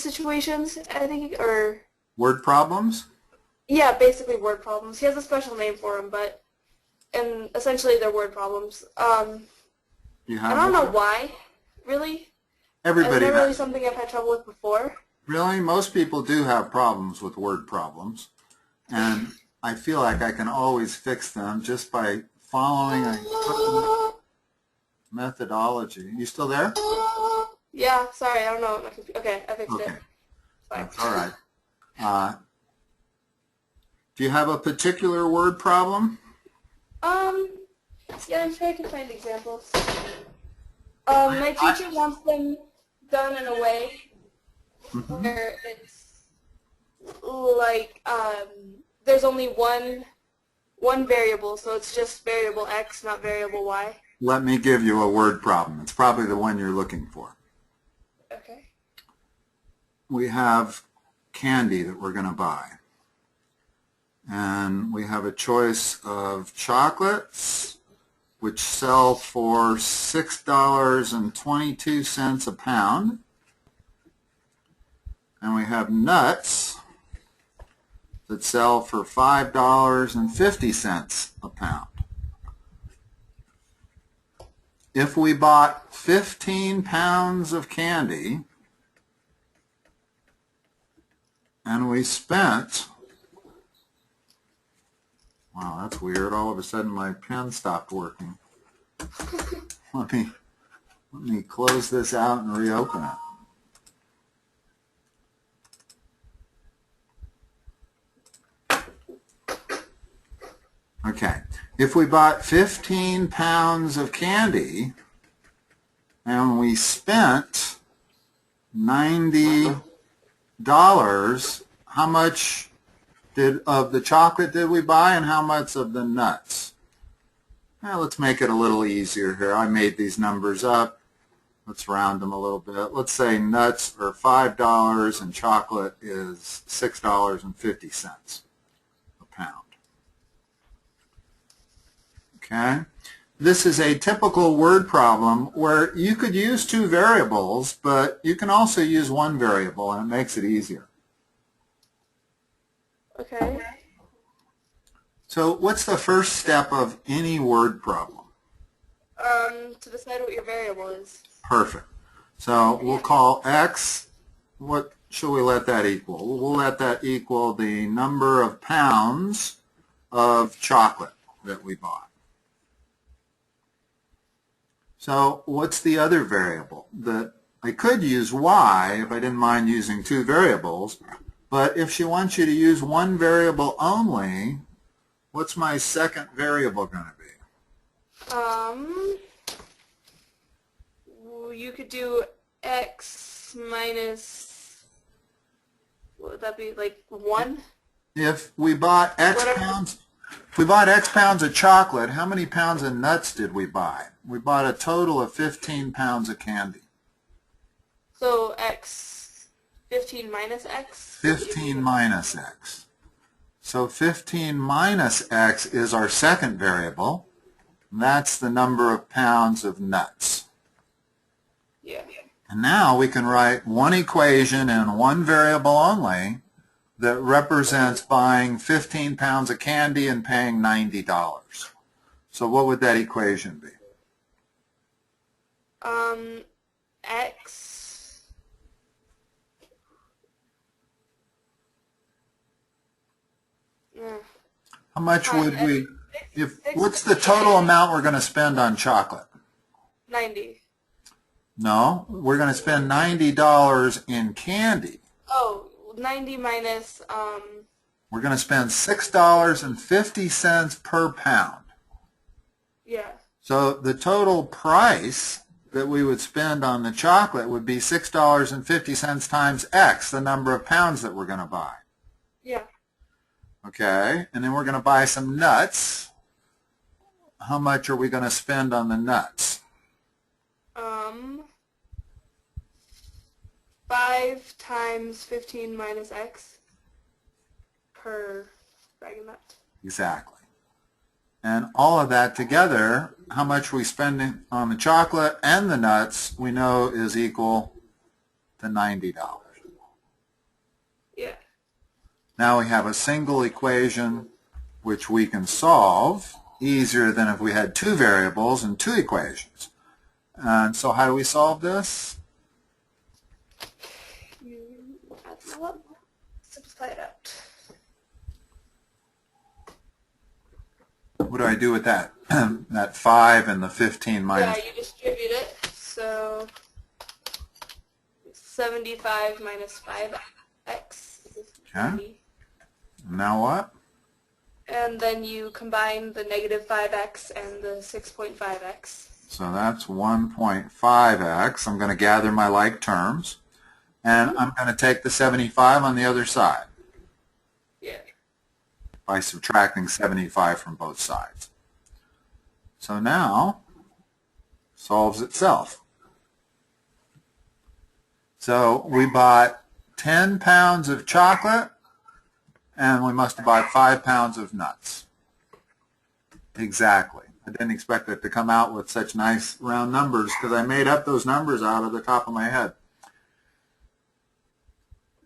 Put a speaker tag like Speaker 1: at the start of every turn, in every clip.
Speaker 1: situations, I think, or
Speaker 2: Word problems?
Speaker 1: yeah, basically word problems. He has a special name for them, but and essentially they're word problems.
Speaker 2: You
Speaker 1: I
Speaker 2: have
Speaker 1: don't know
Speaker 2: one?
Speaker 1: why, really. It's
Speaker 2: Everybody
Speaker 1: not really
Speaker 2: has.
Speaker 1: something I've had trouble with before.
Speaker 2: Really? Most people do have problems with word problems. And I feel like I can always fix them just by following a certain methodology. You still there?
Speaker 1: Yeah, sorry, I don't know. Okay, I fixed it.
Speaker 2: Okay,
Speaker 1: Fine.
Speaker 2: that's all right. Do you have a particular word problem?
Speaker 1: Yeah, I'm sure I can find examples. My teacher wants them done in a way where it's like there's only one variable, so it's just variable x, not variable y.
Speaker 2: Let me give you a word problem. It's probably the one you're looking for.
Speaker 1: Okay.
Speaker 2: We have candy that we're going to buy. And we have a choice of chocolates, which sell for $6.22 a pound. And we have nuts that sell for $5.50 a pound. If we bought 15 pounds of candy and we spent, wow, that's weird. All of a sudden my pen stopped working. Let me close this out and reopen it. Okay, if we bought 15 pounds of candy and we spent $90, how much of the chocolate did we buy and how much of the nuts? Now let's make it a little easier here. I made these numbers up. Let's round them a little bit. Let's say nuts are $5 and chocolate is $6.50 a pound. Okay? This is a typical word problem where you could use two variables, but you can also use one variable and it makes it easier.
Speaker 1: Okay.
Speaker 2: So what's the first step of any word problem?
Speaker 1: To decide what your variable is.
Speaker 2: Perfect. So we'll call x, what should we let that equal? We'll let that equal the number of pounds of chocolate that we bought. So what's the other variable? That I could use y if I didn't mind using two variables, but if she wants you to use one variable only, what's my second variable going to be?
Speaker 1: You could do x minus, what would that be, like 1?
Speaker 2: If we bought x pounds, if we bought x pounds of chocolate, how many pounds of nuts did we buy? We bought a total of 15 pounds of candy.
Speaker 1: So x, 15 minus x?
Speaker 2: 15 minus x. So 15 minus x is our second variable. That's the number of pounds of nuts.
Speaker 1: Yeah.
Speaker 2: And now we can write one equation in one variable only that represents buying 15 pounds of candy and paying $90. So what would that equation be?
Speaker 1: X.
Speaker 2: How much would we, what's the total amount we're going to spend on chocolate?
Speaker 1: 90.
Speaker 2: No, we're going to spend $90 in candy.
Speaker 1: Oh, 90 minus,
Speaker 2: We're going to spend $6.50 per pound.
Speaker 1: yeah.
Speaker 2: So the total price that we would spend on the chocolate would be $6.50 times X, the number of pounds that we're going to buy.
Speaker 1: Yeah.
Speaker 2: Okay, and then we're going to buy some nuts. How much are we going to spend on the nuts?
Speaker 1: 5 times 15 minus x per bag of nuts.
Speaker 2: Exactly. And all of that together, how much we spending on the chocolate and the nuts, we know is equal to $90. Now we have a single equation which we can solve easier than if we had two variables and two equations. And so how do we solve this?
Speaker 1: You add them up, simplify it out.
Speaker 2: What do I do with that? That 5 and the 15 minus?
Speaker 1: Yeah, you distribute it. So 75 minus 5x is 20.
Speaker 2: Okay. Now what?
Speaker 1: And then you combine the negative 5x and the 6.5x.
Speaker 2: So that's 1.5x. I'm going to gather my like terms. And I'm going to take the 75 on the other side.
Speaker 1: Yeah.
Speaker 2: By subtracting 75 from both sides. So now, solves itself. So we bought 10 pounds of chocolate, and we must have bought 5 pounds of nuts. Exactly. I didn't expect it to come out with such nice round numbers because I made up those numbers out of the top of my head.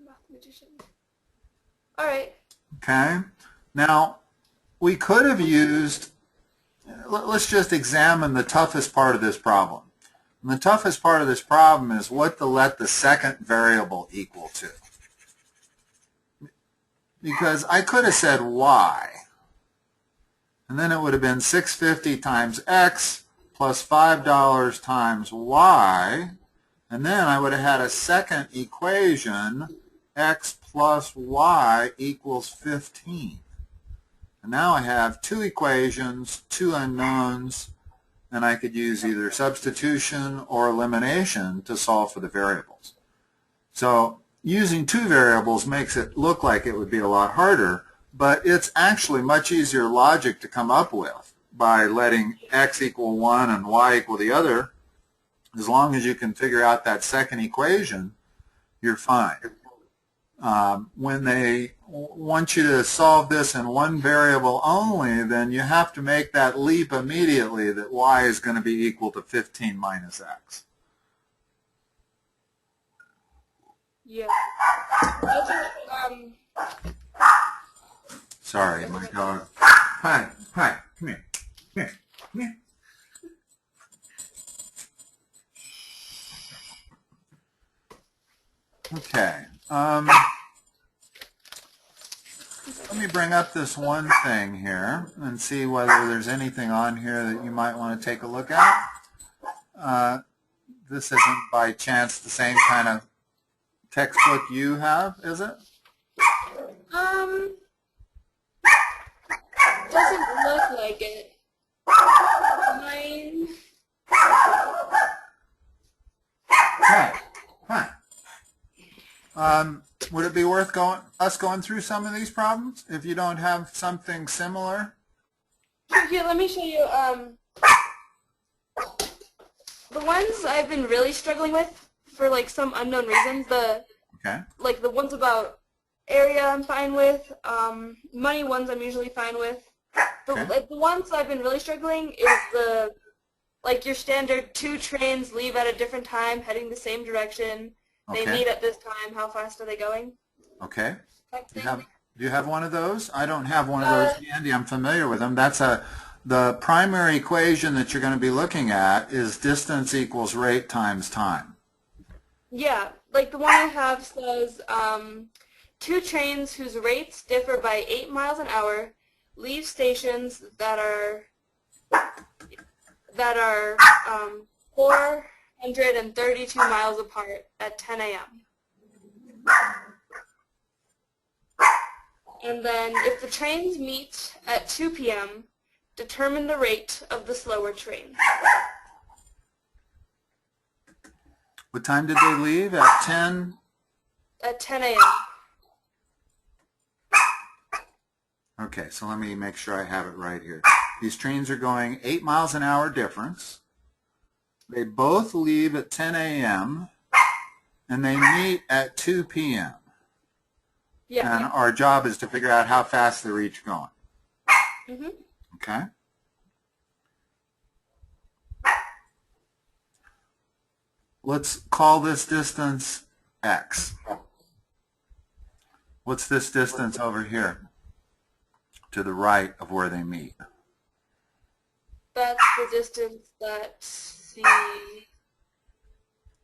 Speaker 1: Mathematician. All right.
Speaker 2: Okay. Now, we could have used, let's just examine the toughest part of this problem. And the toughest part of this problem is what to let the second variable equal to. Because I could have said y, and then it would have been $6.50 times x plus $5 times y, and then I would have had a second equation, x plus y equals 15. And now I have two equations, two unknowns, and I could use either substitution or elimination to solve for the variables. So using two variables makes it look like it would be a lot harder, but it's actually much easier logic to come up with by letting x equal 1 and y equal the other. As long as you can figure out that second equation, you're fine. When they want you to solve this in one variable only, then you have to make that leap immediately that y is going to be equal to 15 minus x.
Speaker 1: Yeah.
Speaker 2: Sorry, my dog. Hi, come here, come here. Okay. Let me bring up this one thing here and see whether there's anything on here that you might want to take a look at. This isn't by chance the same kind of textbook you have, is it?
Speaker 1: Doesn't look like it. Mine.
Speaker 2: Hi. Would it be worth us going through some of these problems if you don't have something similar?
Speaker 1: Here, let me show you. The ones I've been really struggling with for like some unknown reasons. Like the ones about area I'm fine with. Money ones I'm usually fine with. The ones I've been really struggling is like your standard two trains leave at a different time heading the same direction. They meet at this time. How fast are they going?
Speaker 2: Okay. Do you have one of those? I don't have one of those handy. I'm familiar with them. That's the primary equation that you're going to be looking at is distance equals rate times time.
Speaker 1: Yeah, like the one I have says two trains whose rates differ by 8 miles an hour leave stations that are 432 miles apart at 10 a.m. And then if the trains meet at 2 p.m., determine the rate of the slower train.
Speaker 2: What time did they leave? At 10?
Speaker 1: At 10 a.m.
Speaker 2: Okay, so let me make sure I have it right here. These trains are going 8 miles an hour difference. They both leave at 10 a.m. and they meet at 2 p.m.
Speaker 1: Yeah.
Speaker 2: And our job is to figure out how fast they're each going.
Speaker 1: Mm-hmm.
Speaker 2: Okay? Let's call this distance x. What's this distance over here to the right of where they meet?
Speaker 1: That's the distance that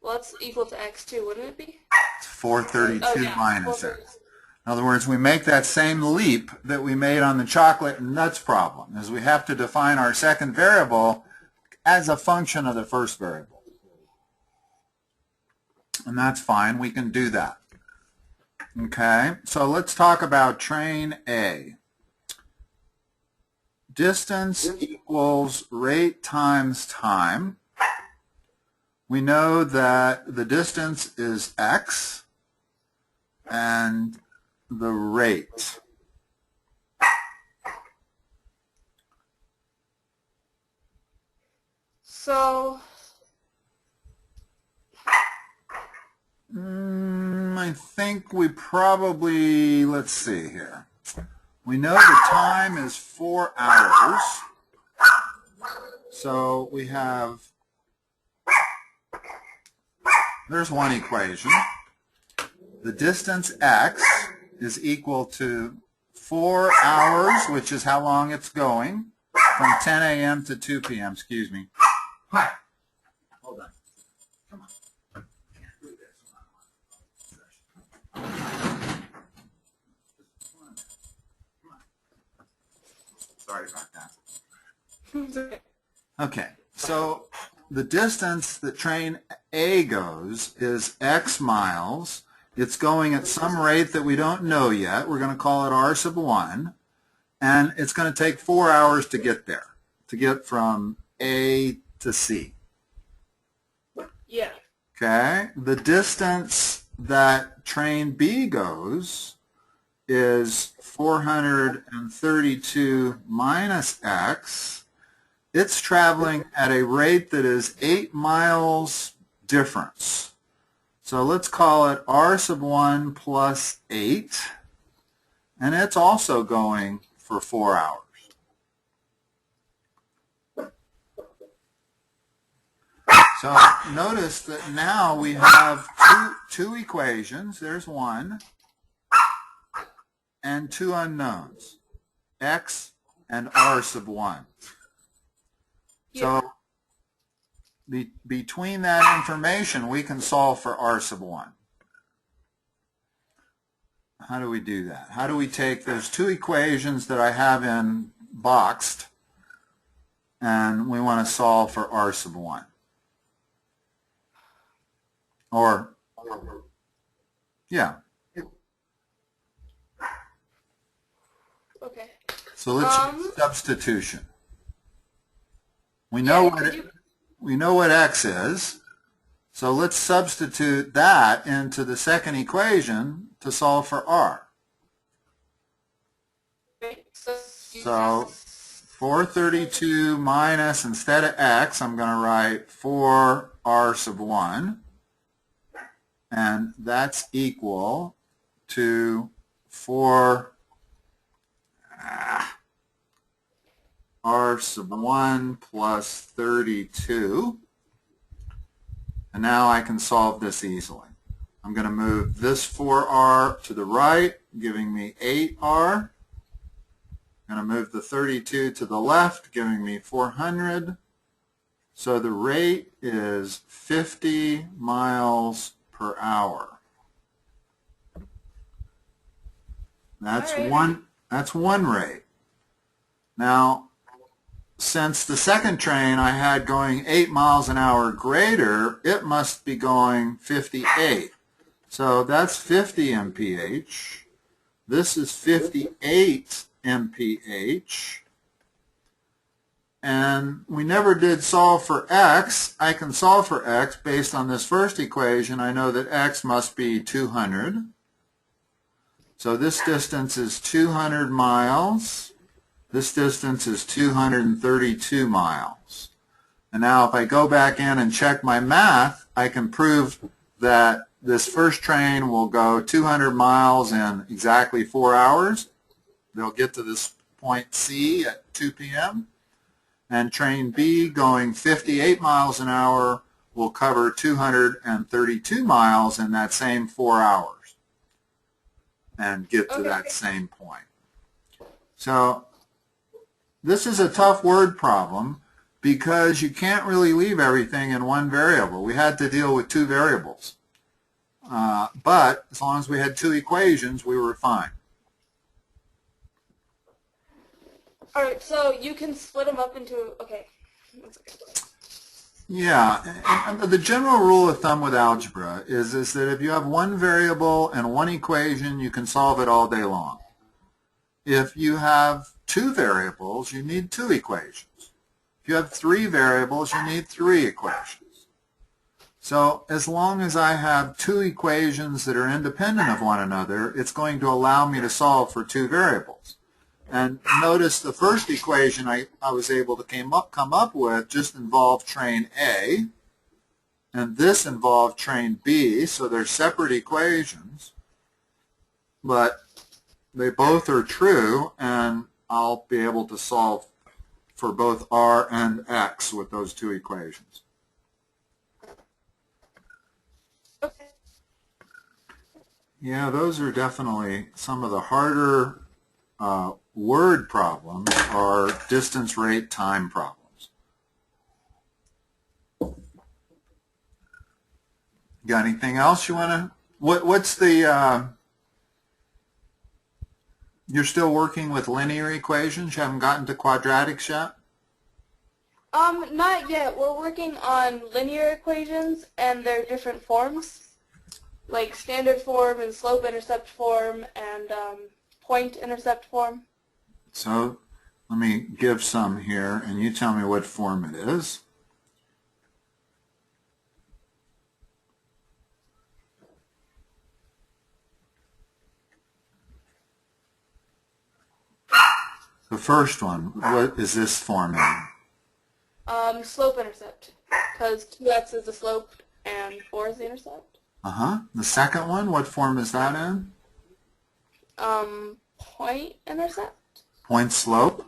Speaker 1: well, that's equal to x2, wouldn't it be?
Speaker 2: It's 432
Speaker 1: yeah,
Speaker 2: minus
Speaker 1: 432.
Speaker 2: x. In other words, we make that same leap that we made on the chocolate and nuts problem, is we have to define our second variable as a function of the first variable. And that's fine. We can do that. Okay, so let's talk about train A. Distance equals rate times time. We know that the distance is x and the rate.
Speaker 1: So
Speaker 2: I think we probably, let's see here. We know the time is 4 hours. So we have, there's one equation. The distance x is equal to 4 hours, which is how long it's going, from 10 a.m. to 2 p.m. Excuse me. Hi. Hold on. Come on. Can't do this. Sorry about that. Okay, so the distance that train A goes is x miles. It's going at some rate that we don't know yet. We're going to call it r sub 1. And it's going to take 4 hours to get there, to get from A to C.
Speaker 1: yeah.
Speaker 2: Okay, the distance that train B goes is 432 minus x. It's traveling at a rate that is 8 miles difference. So let's call it r sub 1 plus 8. And it's also going for 4 hours. So notice that now we have two equations. There's one. And two unknowns, x and r sub 1.
Speaker 1: Yeah.
Speaker 2: So between that information, we can solve for r sub 1. How do we do that? How do we take those two equations that I have in boxed, and we want to solve for r sub 1? Or, yeah.
Speaker 1: Okay.
Speaker 2: So let's use substitution. We know what x is, so let's substitute that into the second equation to solve for r. So 432 minus, instead of x, I'm going to write 4r sub 1, and that's equal to 4 r sub 1 plus 32. And now I can solve this easily. I'm going to move this 4r to the right, giving me 8r. I'm going to move the 32 to the left, giving me 400. So the rate is 50 miles per hour. That's one rate. Now, since the second train I had going 8 miles an hour greater, it must be going 58. So that's 50 mph. This is 58 mph. And we never did solve for x. I can solve for x based on this first equation. I know that x must be 200. So this distance is 200 miles. This distance is 232 miles. And now if I go back in and check my math, I can prove that this first train will go 200 miles in exactly 4 hours. They'll get to this point C at 2 p.m. And train B going 58 miles an hour will cover 232 miles in that same 4 hours. and get to
Speaker 1: Okay.
Speaker 2: that same point. So this is a tough word problem because you can't really leave everything in one variable. We had to deal with two variables. But as long as we had two equations, we were fine.
Speaker 1: All right, so you can split them up into, okay.
Speaker 2: Yeah, and the general rule of thumb with algebra is that if you have one variable and one equation, you can solve it all day long. If you have two variables, you need two equations. If you have three variables, you need three equations. So as long as I have two equations that are independent of one another, it's going to allow me to solve for two variables. And notice the first equation I was able to come up with just involved train A, and this involved train B, so they're separate equations, but they both are true, and I'll be able to solve for both R and X with those two equations.
Speaker 1: Okay.
Speaker 2: Yeah, those are definitely some of the harder word problems are distance, rate, time problems. Got anything else you want to? What's the? You're still working with linear equations. You haven't gotten to quadratics yet.
Speaker 1: Not yet. We're working on linear equations and their different forms, like standard form and slope-intercept form and point-intercept form.
Speaker 2: So let me give some here, and you tell me what form it is. The first one, what is this form in?
Speaker 1: Slope-intercept, because 2x is the slope and 4 is the intercept.
Speaker 2: The second one, what form is that in?
Speaker 1: Point-intercept?
Speaker 2: Point slope.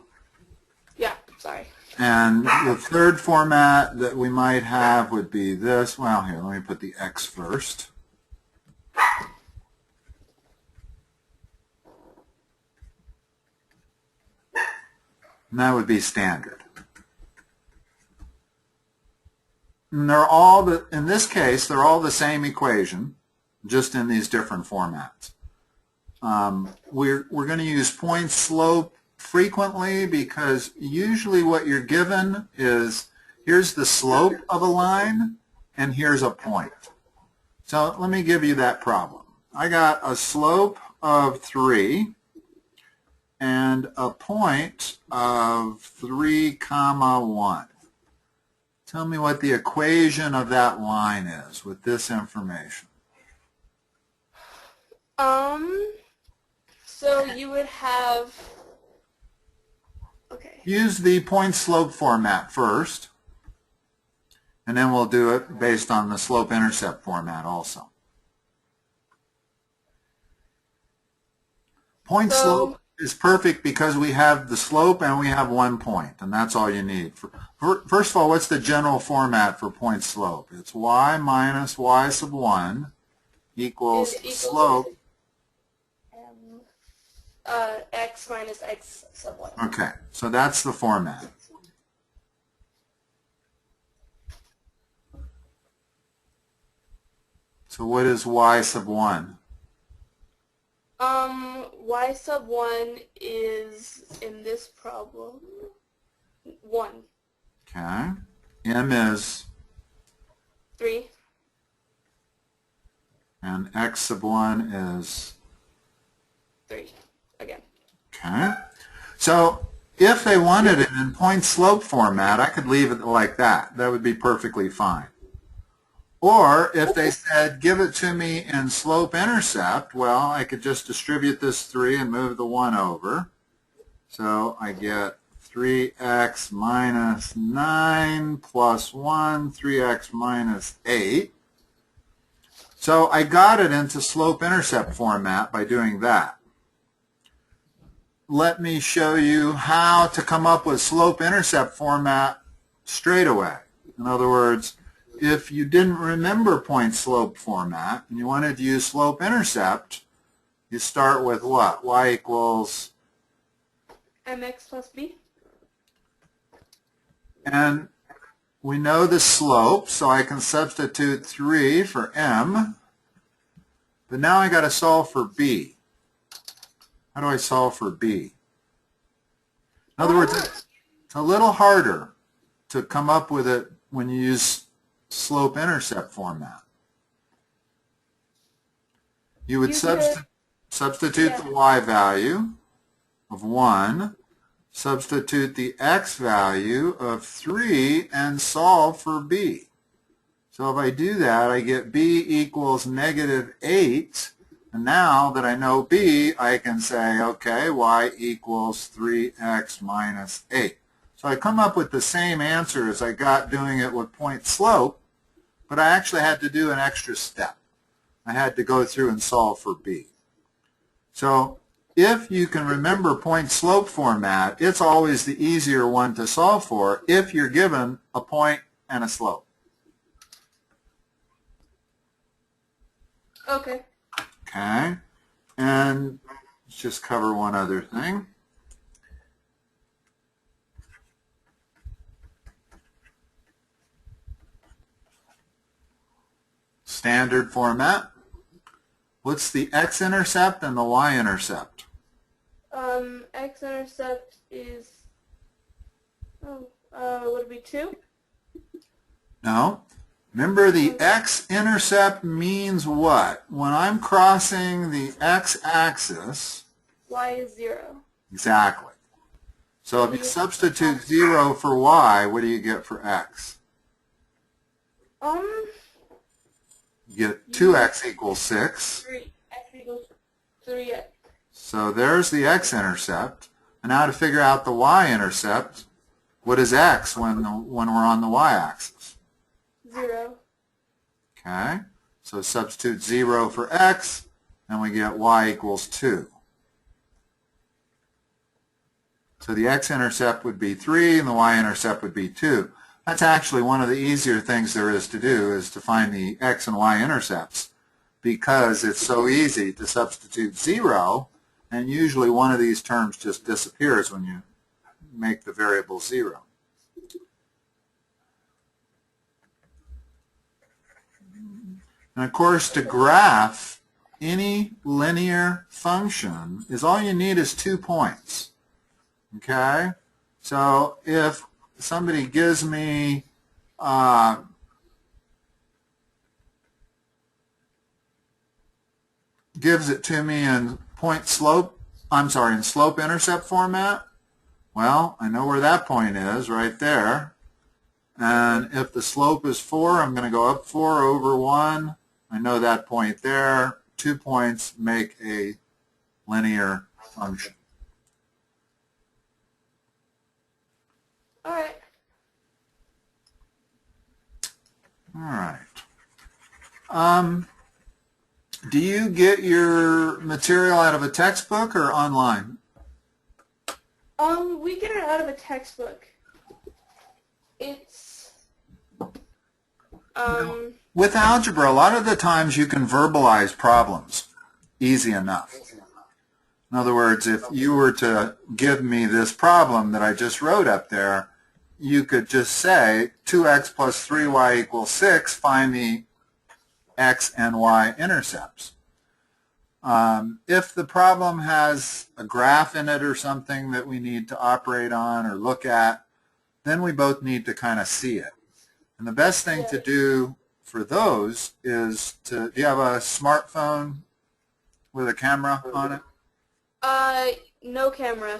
Speaker 1: Yeah, sorry.
Speaker 2: And the third format that we might have would be this. Well, here, let me put the X first. And that would be standard. And they're all in this case, they're all the same equation, just in these different formats. We're going to use point slope frequently because usually what you're given is here's the slope of a line and here's a point. So let me give you that problem. I got a slope of 3 and a point of 3, 1. Tell me what the equation of that line is with this information.
Speaker 1: So you would have, okay.
Speaker 2: Use the point slope format first, and then we'll do it based on the slope intercept format also. Point slope is perfect because we have the slope and we have one point, and that's all you need. First of all, what's the general format for point slope? It's y minus y sub 1 equals slope.
Speaker 1: X minus x sub 1.
Speaker 2: Okay, so that's the format. So what is y sub 1?
Speaker 1: Y sub 1 is, in this problem, 1.
Speaker 2: Okay. M is?
Speaker 1: 3.
Speaker 2: And x sub 1 is?
Speaker 1: 3. Again.
Speaker 2: Okay. So if they wanted it in point slope format, I could leave it like that. That would be perfectly fine. Or if they said, give it to me in slope intercept, well, I could just distribute this 3 and move the 1 over. So I get 3x minus 9 plus 1, 3x minus 8. So I got it into slope intercept format by doing that. Let me show you how to come up with slope intercept format straight away. In other words, if you didn't remember point slope format and you wanted to use slope intercept, you start with what? Y equals,
Speaker 1: mx plus b.
Speaker 2: and we know the slope, so I can substitute 3 for m. But now I got to solve for b. How do I solve for b? In other words, it's a little harder to come up with it when you use slope-intercept format. You would substitute the y value of 1, substitute the x value of 3, and solve for b. So if I do that, I get b equals -8. And now that I know b, I can say, okay, y equals 3x minus 8. So I come up with the same answer as I got doing it with point slope, but I actually had to do an extra step. I had to go through and solve for b. So if you can remember point slope format, it's always the easier one to solve for if you're given a point and a slope.
Speaker 1: Okay.
Speaker 2: Okay, and let's just cover one other thing. Standard format. What's the x-intercept and the y-intercept?
Speaker 1: X-intercept is, would it be 2?
Speaker 2: No. Remember, the x-intercept means what? When I'm crossing the x-axis,
Speaker 1: Y is 0.
Speaker 2: exactly. So if you substitute 0 for y, what do you get for x? You get 2x equals 6.
Speaker 1: 3. X equals 3x.
Speaker 2: So there's the x-intercept. And now to figure out the y-intercept, what is x when we're on the y-axis?
Speaker 1: 0.
Speaker 2: Okay, so substitute 0 for x, and we get y equals 2. So the x-intercept would be 3, and the y-intercept would be 2. That's actually one of the easier things there is to do, is to find the x and y-intercepts, because it's so easy to substitute 0, and usually one of these terms just disappears when you make the variable 0. And of course, to graph any linear function is all you need is 2 points. Okay? So if somebody gives me gives it to me in in slope-intercept format, well, I know where that point is right there. And if the slope is 4, I'm going to go up 4 over 1. I know that point there. 2 points make a linear function.
Speaker 1: All right.
Speaker 2: All right. Do you get your material out of a textbook or online?
Speaker 1: We get it out of a textbook. It's
Speaker 2: with algebra, a lot of the times you can verbalize problems easy enough. In other words, if you were to give me this problem that I just wrote up there, you could just say 2x plus 3y equals 6, find the x and y intercepts. If the problem has a graph in it or something that we need to operate on or look at, then we both need to kind of see it. And the best thing to do for those is to, do you have a smartphone with a camera on it?
Speaker 1: No camera.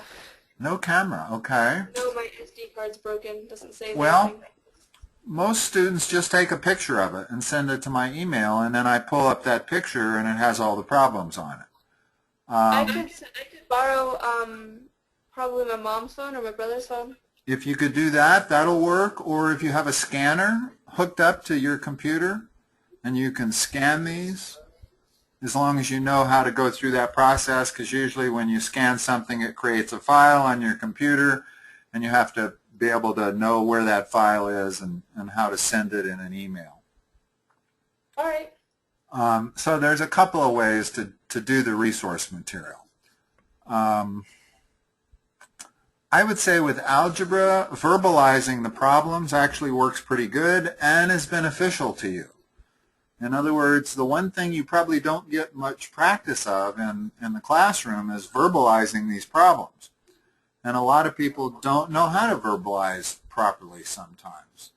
Speaker 2: No camera, okay.
Speaker 1: No, my SD card's broken. Doesn't save
Speaker 2: Well,
Speaker 1: anything.
Speaker 2: most students just take a picture of it and send it to my email, and then I pull up that picture and it has all the problems on it.
Speaker 1: I could borrow probably my mom's phone or my brother's phone.
Speaker 2: If you could do that, that'll work. Or if you have a scanner hooked up to your computer and you can scan these, as long as you know how to go through that process, because usually when you scan something, it creates a file on your computer, and you have to be able to know where that file is and how to send it in an email.
Speaker 1: All right.
Speaker 2: So there's a couple of ways to do the resource material. I would say with algebra, verbalizing the problems actually works pretty good and is beneficial to you. In other words, the one thing you probably don't get much practice of in the classroom is verbalizing these problems. And a lot of people don't know how to verbalize properly sometimes.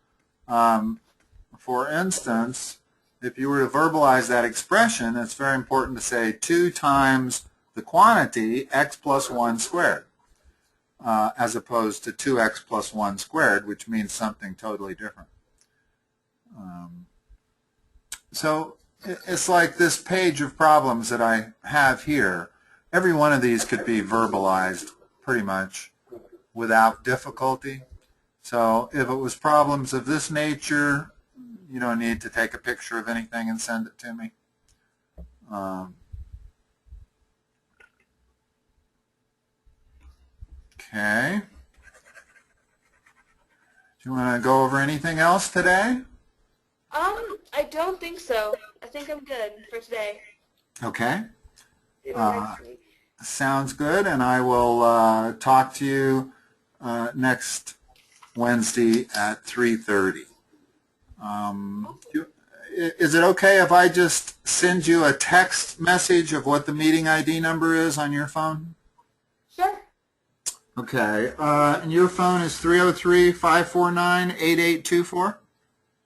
Speaker 2: For instance, if you were to verbalize that expression, it's very important to say 2 times the quantity, x plus 1 squared, as opposed to 2x plus 1 squared, which means something totally different. So it's like this page of problems that I have here. Every one of these could be verbalized pretty much without difficulty. So if it was problems of this nature, you don't need to take a picture of anything and send it to me. Okay. Do you want to go over anything else today?
Speaker 1: I don't think so. I think I'm good for today.
Speaker 2: Okay.
Speaker 1: Next week.
Speaker 2: Sounds good, and I will talk to you next Wednesday at 3:30. Is it okay if I just send you a text message of what the meeting ID number is on your phone?
Speaker 1: Sure.
Speaker 2: Okay. And your phone is 303-549-8824?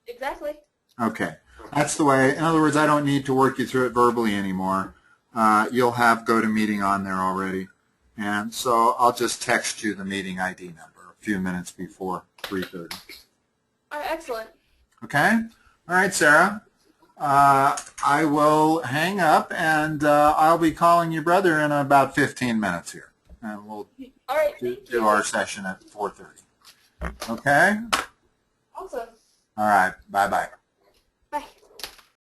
Speaker 1: Exactly.
Speaker 2: Okay. That's the way. In other words, I don't need to work you through it verbally anymore. You'll have GoToMeeting on there already. And so I'll just text you the meeting ID number a few minutes before 3:30.
Speaker 1: All right, excellent.
Speaker 2: Okay? All right, Sarah. I will hang up, and I'll be calling your brother in about 15 minutes here. And we'll
Speaker 1: All right,
Speaker 2: do our session at 4:30. Okay?
Speaker 1: Awesome.
Speaker 2: All right. Bye-bye.
Speaker 1: Bye.